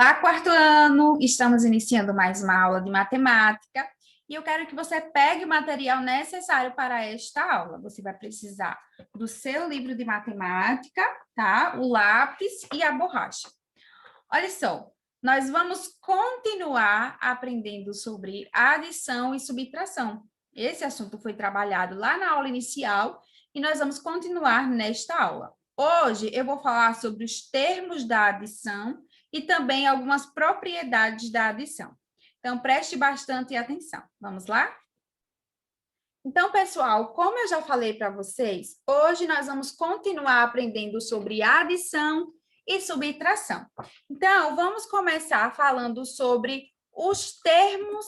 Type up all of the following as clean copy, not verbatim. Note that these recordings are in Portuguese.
Olá, quarto ano! Estamos iniciando mais uma aula de matemática e eu quero que você pegue o material necessário para esta aula. Você vai precisar do seu livro de matemática, tá? O lápis e a borracha. Olha só, nós vamos continuar aprendendo sobre adição e subtração. Esse assunto foi trabalhado lá na aula inicial e nós vamos continuar nesta aula. Hoje eu vou falar sobre os termos da adição e também algumas propriedades da adição. Então, preste bastante atenção. Vamos lá? Então, pessoal, como eu já falei para vocês, hoje nós vamos continuar aprendendo sobre adição e subtração. Então, vamos começar falando sobre os termos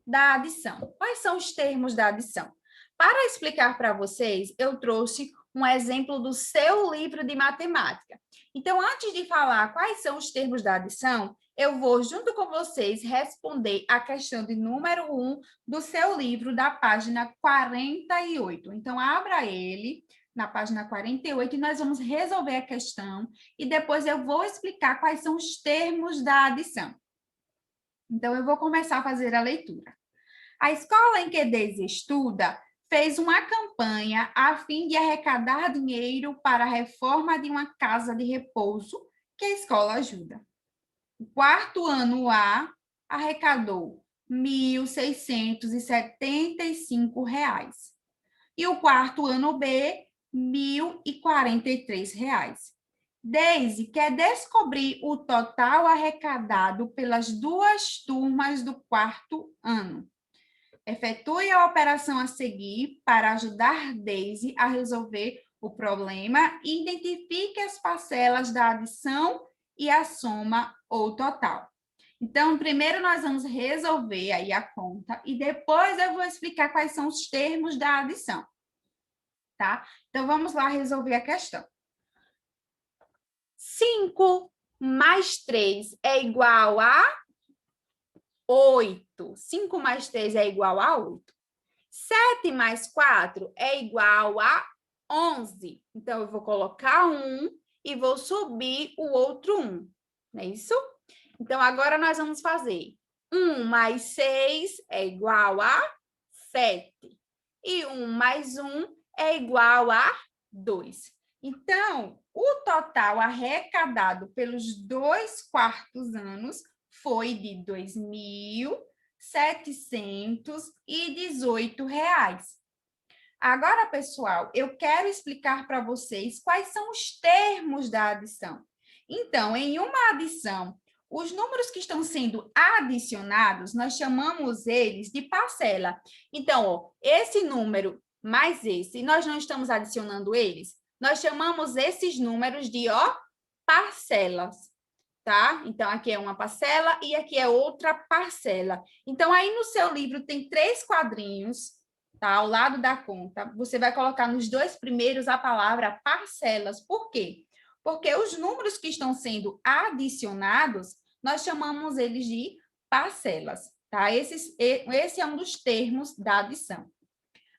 da adição. Quais são os termos da adição? Para explicar para vocês, eu trouxe um exemplo do seu livro de matemática. Então, antes de falar quais são os termos da adição, eu vou, junto com vocês, responder a questão de número 1 do seu livro, da página 48. Então, abra ele na página 48 e nós vamos resolver a questão e depois eu vou explicar quais são os termos da adição. Então, eu vou começar a fazer a leitura. A escola em que Daisy estuda fez uma campanha a fim de arrecadar dinheiro para a reforma de uma casa de repouso que a escola ajuda. O quarto ano A arrecadou R$ 1.675 e o quarto ano B, R$ 1.043. Daisy quer descobrir o total arrecadado pelas duas turmas do quarto ano. Efetue a operação a seguir para ajudar Daisy a resolver o problema e identifique as parcelas da adição e a soma ou total. Então, primeiro nós vamos resolver aí a conta e depois eu vou explicar quais são os termos da adição, tá? Então, vamos lá resolver a questão. 5 mais 3 é igual a 8. 5 mais 3 é igual a 8. 7 mais 4 é igual a 11. Então, eu vou colocar 1 e vou subir o outro 1. Não é isso? Então, agora nós vamos fazer 1 mais 6 é igual a 7. E 1 mais 1 é igual a 2. Então, o total arrecadado pelos dois quartos anos foi de R$ 2.718. Agora, pessoal, eu quero explicar para vocês quais são os termos da adição. Então, em uma adição, os números que estão sendo adicionados, nós chamamos eles de parcela. Então, ó, esse número mais esse, nós não estamos adicionando eles, nós chamamos esses números de, ó, parcelas. Tá? Então, aqui é uma parcela e aqui é outra parcela. Então, aí no seu livro tem 3 quadrinhos, tá? Ao lado da conta. Você vai colocar nos 2 primeiros a palavra parcelas. Por quê? Porque os números que estão sendo adicionados, nós chamamos eles de parcelas, tá? Esse é um dos termos da adição.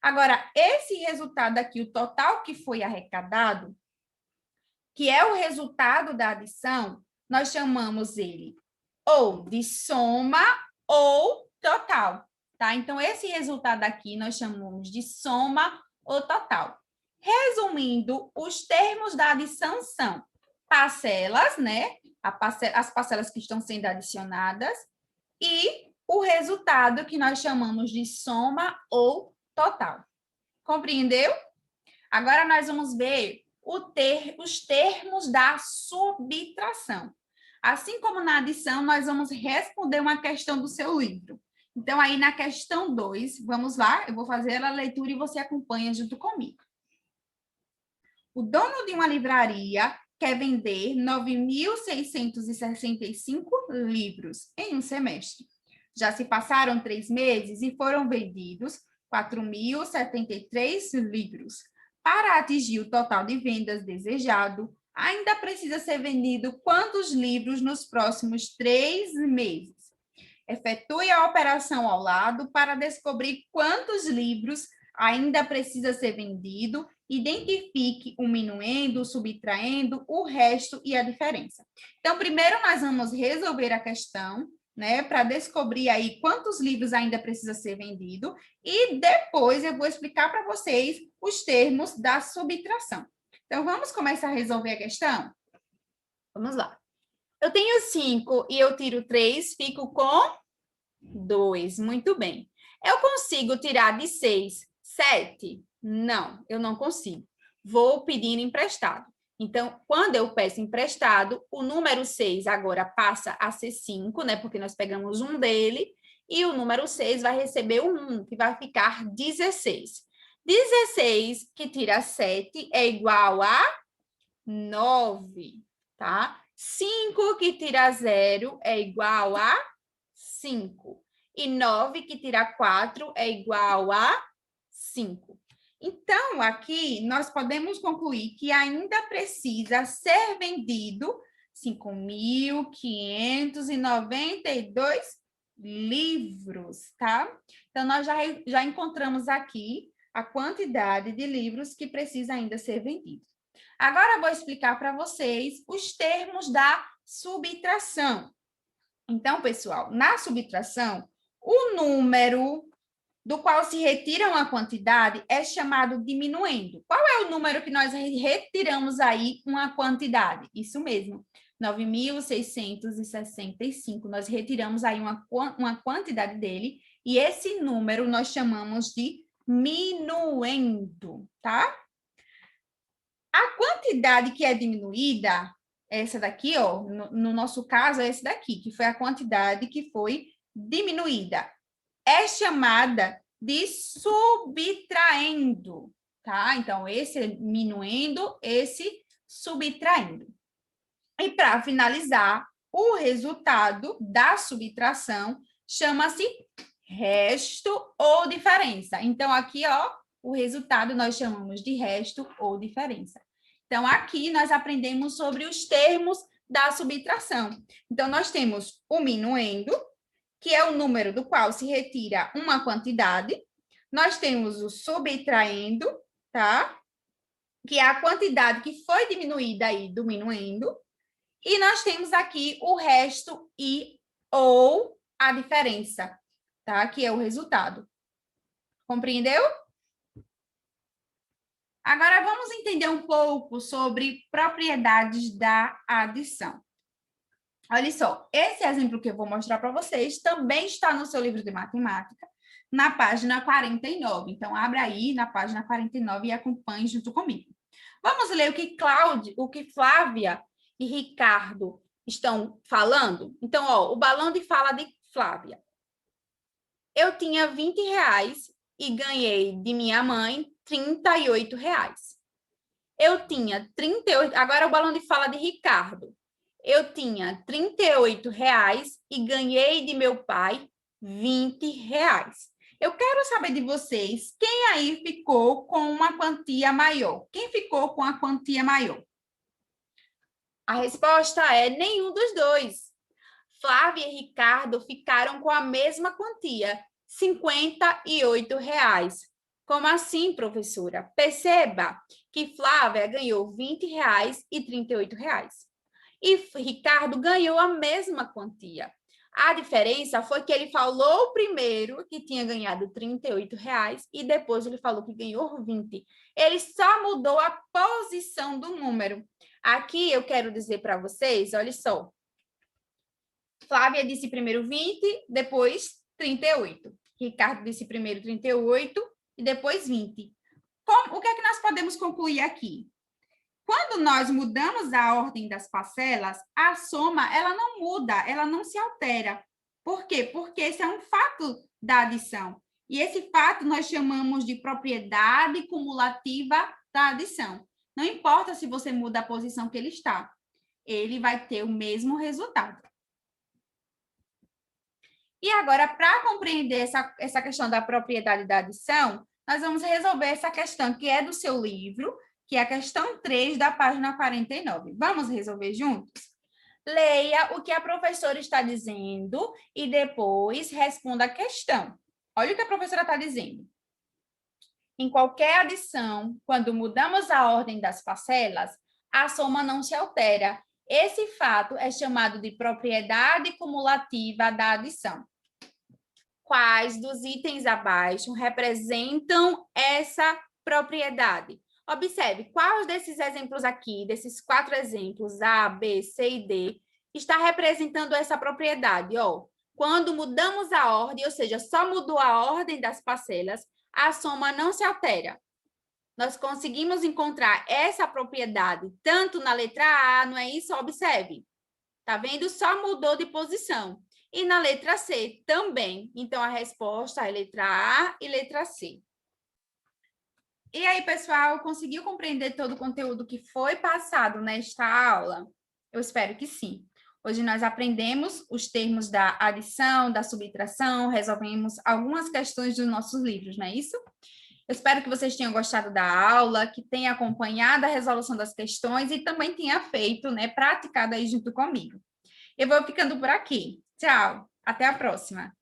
Agora, esse resultado aqui, o total que foi arrecadado, que é o resultado da adição, nós chamamos ele ou de soma ou total, tá? Então, esse resultado aqui nós chamamos de soma ou total. Resumindo, os termos da adição são parcelas, né? As parcelas que estão sendo adicionadas e o resultado que nós chamamos de soma ou total. Compreendeu? Agora, nós vamos ver os termos da subtração. Assim como na adição, nós vamos responder uma questão do seu livro. Então, aí na questão 2, vamos lá, eu vou fazer a leitura e você acompanha junto comigo. O dono de uma livraria quer vender 9.665 livros em um semestre. Já se passaram 3 meses e foram vendidos 4.073 livros. Para atingir o total de vendas desejado, ainda precisa ser vendido quantos livros nos próximos 3 meses? Efetue a operação ao lado para descobrir quantos livros ainda precisa ser vendido identifique o minuendo, o subtraindo, o resto e a diferença. Então, primeiro nós vamos resolver a questão, né, para descobrir aí quantos livros ainda precisa ser vendido, e depois eu vou explicar para vocês os termos da subtração. Então, vamos começar a resolver a questão? Vamos lá. Eu tenho 5 e eu tiro 3, fico com 2. Muito bem. Eu consigo tirar de 6, 7? Não, eu não consigo. Vou pedir emprestado. Então, quando eu peço emprestado, o número 6 agora passa a ser 5, né? Porque nós pegamos um dele, e o número 6 vai receber o 1, que vai ficar 16. 16 que tira 7 é igual a 9, tá? 5 que tira 0 é igual a 5. E 9 que tira 4 é igual a 5. Então, aqui, nós podemos concluir que ainda precisa ser vendido 5.592 livros, tá? Então, nós já encontramos aqui a quantidade de livros que precisa ainda ser vendido. Agora, eu vou explicar para vocês os termos da subtração. Então, pessoal, na subtração, o número do qual se retira uma quantidade é chamado diminuendo. Qual é o número que nós retiramos aí uma quantidade? Isso mesmo, 9.665. Nós retiramos aí uma quantidade dele, e esse número nós chamamos de minuendo, tá? A quantidade que é diminuída, essa daqui, ó, no nosso caso, é essa daqui, que foi a quantidade que foi diminuída. É chamada de subtraindo, tá? Então, esse é minuendo, esse subtraindo. E para finalizar, o resultado da subtração chama-se resto ou diferença. Então, aqui, ó, o resultado nós chamamos de resto ou diferença. Então, aqui nós aprendemos sobre os termos da subtração. Então, nós temos o minuendo, que é o número do qual se retira uma quantidade. Nós temos o subtraindo, tá? Que é a quantidade que foi diminuída aí do minuendo. E nós temos aqui o resto e ou a diferença, tá? Que é o resultado. Compreendeu? Agora vamos entender um pouco sobre propriedades da adição. Olha só, esse exemplo que eu vou mostrar para vocês também está no seu livro de matemática, na página 49. Então, abra aí na página 49 e acompanhe junto comigo. Vamos ler o que Flávia e Ricardo estão falando? Então, ó, o balão de fala de Flávia. Eu tinha R$ 20 e ganhei de minha mãe R$ 38. Eu tinha 38. Agora o balão de fala de Ricardo. Eu tinha R$ 38 e ganhei de meu pai R$ 20. Eu quero saber de vocês, quem aí ficou com uma quantia maior? Quem ficou com a quantia maior? A resposta é nenhum dos dois. Flávia e Ricardo ficaram com a mesma quantia, R$ 58. Como assim, professora? Perceba que Flávia ganhou R$ 20 e R$ 38. E Ricardo ganhou a mesma quantia. A diferença foi que ele falou primeiro que tinha ganhado R$ 38 e depois ele falou que ganhou 20. Ele só mudou a posição do número. Aqui eu quero dizer para vocês, olha só. Flávia disse primeiro 20, depois 38. Ricardo disse primeiro 38 e depois 20. O que é que nós podemos concluir aqui? Quando nós mudamos a ordem das parcelas, a soma ela não muda, ela não se altera. Por quê? Porque esse é um fato da adição. E esse fato nós chamamos de propriedade cumulativa da adição. Não importa se você muda a posição que ele está, ele vai ter o mesmo resultado. E agora, para compreender essa questão da propriedade da adição, nós vamos resolver essa questão que é do seu livro, que é a questão 3 da página 49. Vamos resolver juntos? Leia o que a professora está dizendo e depois responda a questão. Olha o que a professora está dizendo. Em qualquer adição, quando mudamos a ordem das parcelas, a soma não se altera. Esse fato é chamado de propriedade cumulativa da adição. Quais dos itens abaixo representam essa propriedade? Observe, quais desses exemplos aqui, desses 4 exemplos, A, B, C e D, está representando essa propriedade? Ó, quando mudamos a ordem, ou seja, só mudou a ordem das parcelas, a soma não se altera. Nós conseguimos encontrar essa propriedade tanto na letra A, não é isso? Observe. Tá vendo? Só mudou de posição. E na letra C também. Então, a resposta é letra A e letra C. E aí, pessoal, conseguiu compreender todo o conteúdo que foi passado nesta aula? Eu espero que sim. Hoje nós aprendemos os termos da adição, da subtração, resolvemos algumas questões dos nossos livros, não é isso? Eu espero que vocês tenham gostado da aula, que tenham acompanhado a resolução das questões e também tenha feito, né, praticado aí junto comigo. Eu vou ficando por aqui. Tchau, até a próxima.